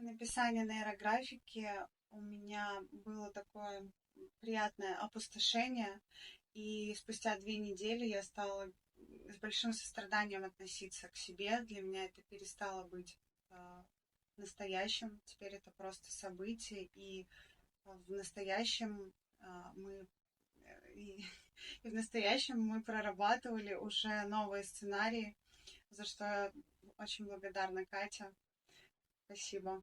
написания нейрографики у меня было такое приятное опустошение, и спустя 2 недели я стала с большим состраданием относиться к себе. Для меня это перестало быть настоящим, теперь это просто событие, и в настоящем мы и, и в настоящем мы прорабатывали уже новые сценарии, за что я очень благодарна Кате. Спасибо.